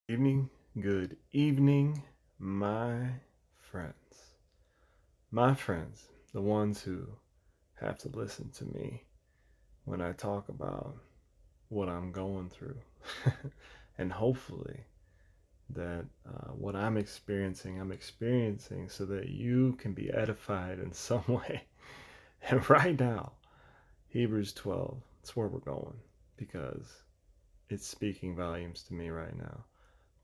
Evening, good evening, my friends. My friends, the ones who have to listen to me when I talk about what I'm going through. And hopefully that what I'm experiencing so that you can be edified in some way. And right now, Hebrews 12, that's where we're going because it's speaking volumes to me right now.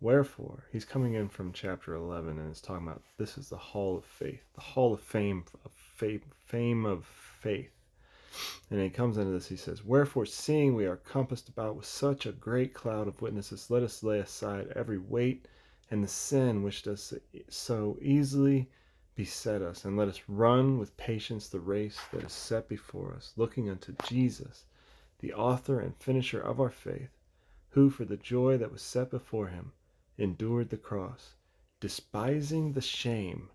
Wherefore, he's coming in from chapter 11 and it's talking about this is the hall of faith, the hall of fame of faith. And he comes into this, he says, Wherefore, seeing we are compassed about with such a great cloud of witnesses, let us lay aside every weight and the sin which does so easily beset us, and let us run with patience the race that is set before us, looking unto Jesus, the author and finisher of our faith, who for the joy that was set before him endured the cross, despising the shame,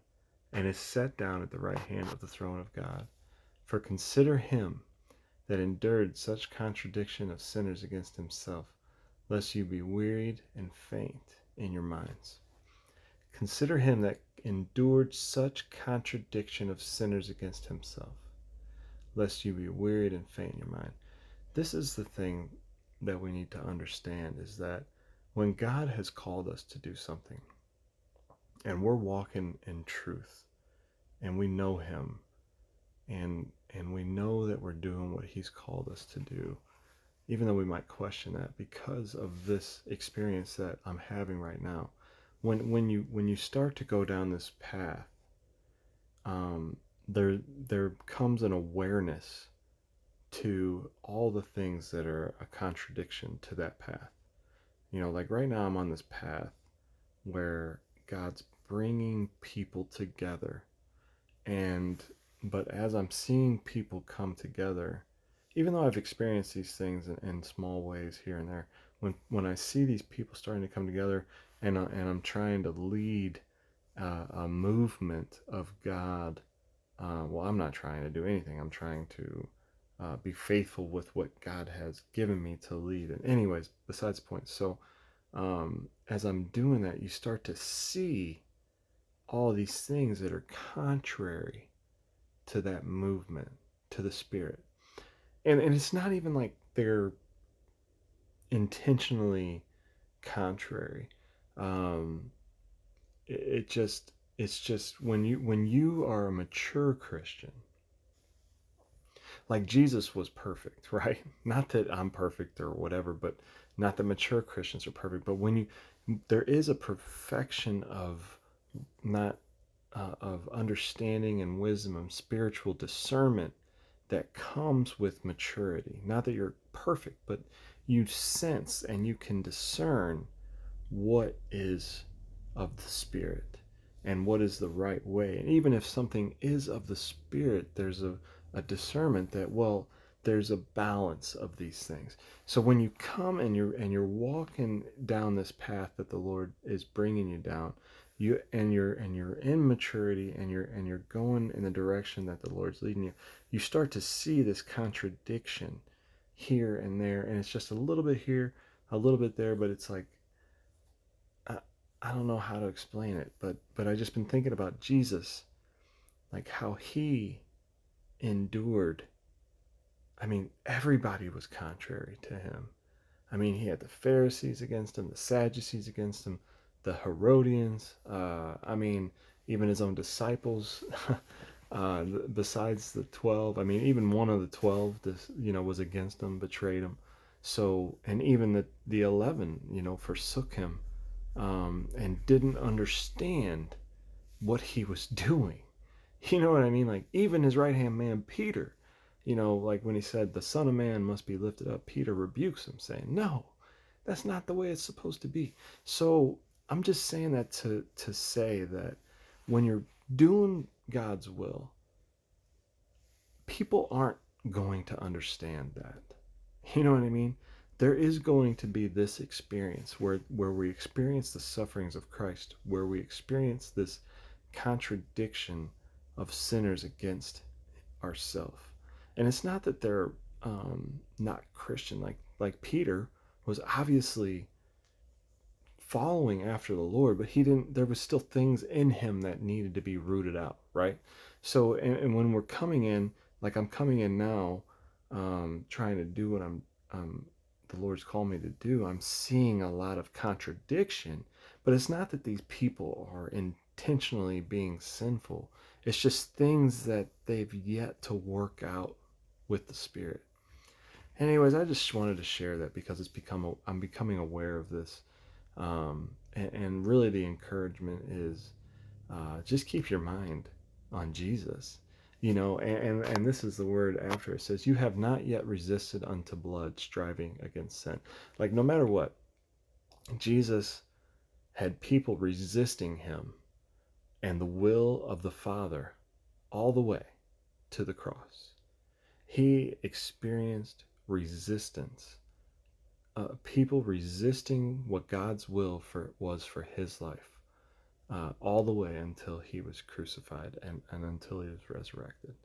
and is set down at the right hand of the throne of God. For consider him that endured such contradiction of sinners against himself, lest you be wearied and faint in your minds. Consider him that endured such contradiction of sinners against himself, lest you be wearied and faint in your mind. This is the thing that we need to understand, is that when God has called us to do something and we're walking in truth and we know him and we know that we're doing what he's called us to do, even though we might question that because of this experience that I'm having right now. When you start to go down this path, um, there comes an awareness to all the things that are a contradiction to that path. Like right now I'm on this path where God's bringing people together, and but as I'm seeing people come together, even though I've experienced these things in small ways here and there, when I see these people starting to come together, and I'm trying to lead a movement of God. Well, I'm not trying to do anything. I'm trying to be faithful with what God has given me to lead. And anyways, besides the point. So as I'm doing that, you start to see all these things that are contrary to that movement, to the Spirit. And it's not even like they're intentionally contrary. Um, it just it's just when you are a mature Christian, like Jesus was perfect, right? Not that I'm perfect or whatever, but not that mature Christians are perfect, but when you there is a perfection of not of understanding and wisdom and spiritual discernment that comes with maturity. Not that you're perfect, but you sense and you can discern what is of the Spirit and what is the right way. And even if something is of the Spirit, there's a discernment that, well, there's a balance of these things. So when you come and you're walking down this path that the Lord is bringing you down, you're in maturity, and you're going in the direction that the Lord's leading you, you start to see this contradiction here and there, and it's just a little bit here, a little bit there, but it's like I, I don't know how to explain it, but I just been thinking about Jesus, like how he endured. I mean, everybody was contrary to him. I mean, he had the Pharisees against him, the Sadducees against him, the Herodians. I mean, even his own disciples. Besides the 12, I mean, even one of the 12, was against him, betrayed him. So, and even the 11, forsook him, and didn't understand what he was doing. You know what I mean? Like, even his right hand man, Peter, like when he said, the Son of Man must be lifted up, Peter rebukes him, saying, no, that's not the way it's supposed to be. So I'm just saying that to say that when you're doing God's will, people aren't going to understand that. You know what I mean? There is going to be this experience where we experience the sufferings of Christ, where we experience this contradiction of sinners against ourselves. And it's not that they're not Christian. Like Peter was obviously following after the Lord, but he didn't, there was still things in him that needed to be rooted out, right? So, and when we're coming in, like I'm coming in now, trying to do what the Lord's called me to do, I'm seeing a lot of contradiction, but it's not that these people are intentionally being sinful. It's just things that they've yet to work out with the Spirit. Anyways, I just wanted to share that because I'm becoming aware of this, and really the encouragement is just keep your mind on Jesus. And this is the word after it says, "You have not yet resisted unto blood, striving against sin." Like, no matter what, Jesus had people resisting him and the will of the Father all the way to the cross. He experienced resistance, people resisting what God's will was for his life, all the way until he was crucified and until he was resurrected.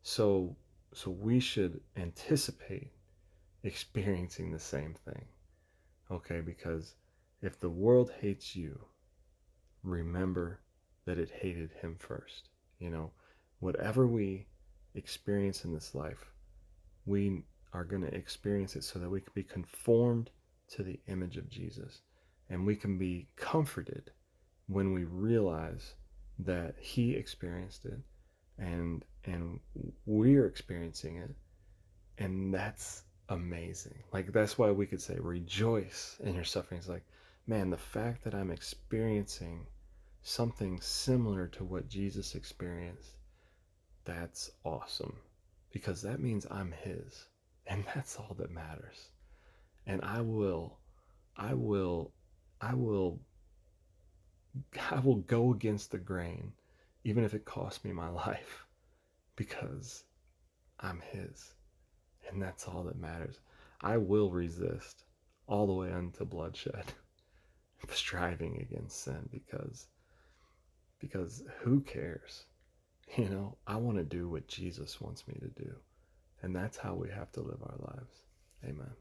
So, so we should anticipate experiencing the same thing, okay? Because if the world hates you, remember that it hated him first. You know, whatever we experience in this life, we are going to experience it so that we can be conformed to the image of Jesus. And we can be comforted when we realize that he experienced it and we're experiencing it, and that's amazing. Like, that's why we could say rejoice in your sufferings. Like, man, the fact that I'm experiencing something similar to what Jesus experienced, that's awesome, because that means I'm his, and that's all that matters. And I will I will I will go against the grain, even if it costs me my life, because I'm his, and that's all that matters. I will resist all the way unto bloodshed, striving against sin, because who cares? I want to do what Jesus wants me to do. And that's how we have to live our lives. Amen.